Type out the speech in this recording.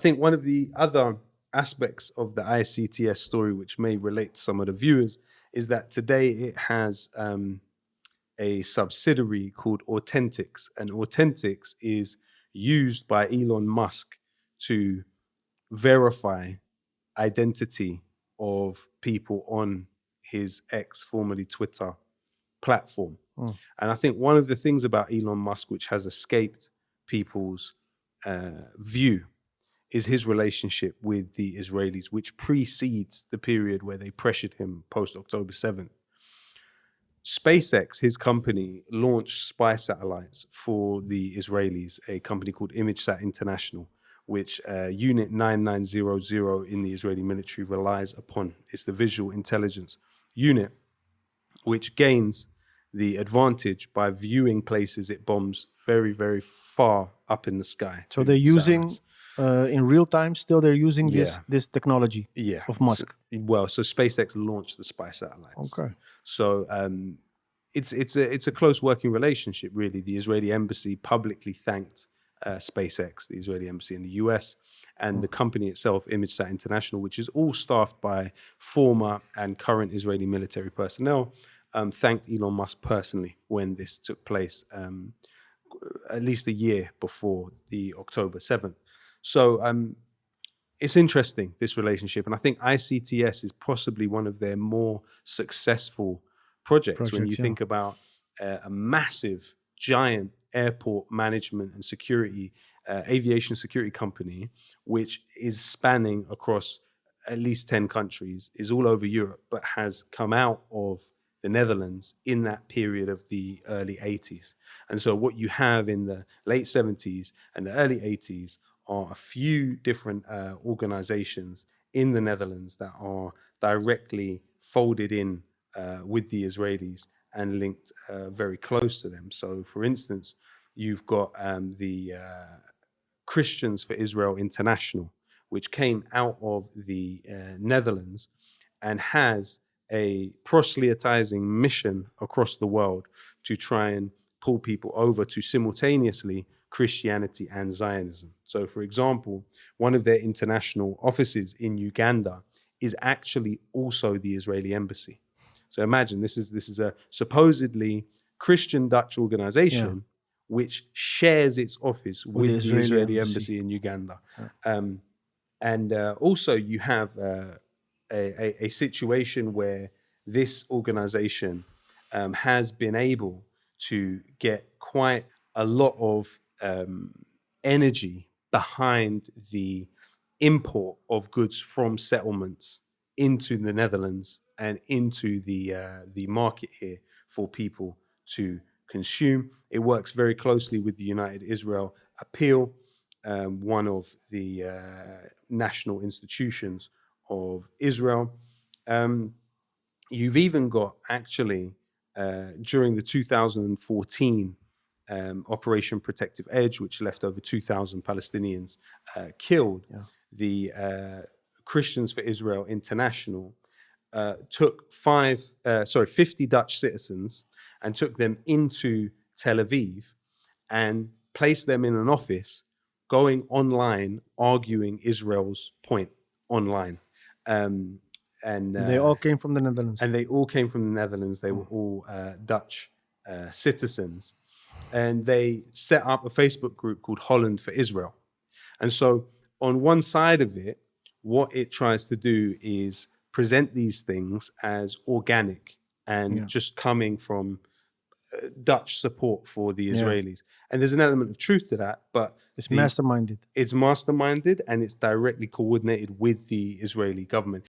think one of the other aspects of the ICTS story, which may relate to some of the viewers, is that today it has a subsidiary called Authentics, and Authentics is used by Elon Musk to verify identity of people on his X, formerly Twitter, platform. And I think one of the things about Elon Musk, which has escaped people's view, is his relationship with the Israelis, which precedes the period where they pressured him post-October 7th. SpaceX, his company, launched spy satellites for the Israelis, a company called ImageSat International, which Unit 9900 in the Israeli military relies upon. It's the visual intelligence unit, which gains the advantage by viewing places it bombs very, very far up in the sky. So they're using, in real time still, they're using this technology of Musk. So SpaceX launched the spy satellites. Okay. So it's a close working relationship, really. The Israeli embassy publicly thanked SpaceX, the Israeli embassy in the US, and the company itself, ImageSat International, which is all staffed by former and current Israeli military personnel, thanked Elon Musk personally when this took place, at least a year before the October 7th. So it's interesting, this relationship. And I think ICTS is possibly one of their more successful projects when you think about a massive, giant airport management and security, aviation security company, which is spanning across at least 10 countries, is all over Europe, but has come out of the Netherlands in that period of the early 80s. And so what you have in the late 70s and the early 80s are a few different organizations in the Netherlands that are directly folded in with the Israelis and linked very close to them. So, for instance, you've got the Christians for Israel International, which came out of the Netherlands and has a proselytizing mission across the world to try and pull people over to simultaneously Christianity and Zionism. So, for example, one of their international offices in Uganda is actually also the Israeli embassy. So imagine this is a supposedly Christian Dutch organization which shares its office with the Israeli embassy in Uganda. Also you have a situation where this organization has been able to get quite a lot of energy behind the import of goods from settlements into the Netherlands and into the market here for people to consume. It works very closely with the United Israel Appeal, one of the national institutions of Israel. You've even got actually during the 2014 Operation Protective Edge, which left over 2,000 Palestinians killed, the Christians for Israel International took 50 Dutch citizens and took them into Tel Aviv and placed them in an office going online, arguing Israel's point online. And they all came from the Netherlands. And they all came from the Netherlands. They were all Dutch citizens. And they set up a Facebook group called Holland for Israel. And so on one side of it, what it tries to do is present these things as organic and just coming from Dutch support for the Israelis. And there's an element of truth to that, but it's masterminded. It's masterminded and it's directly coordinated with the Israeli government.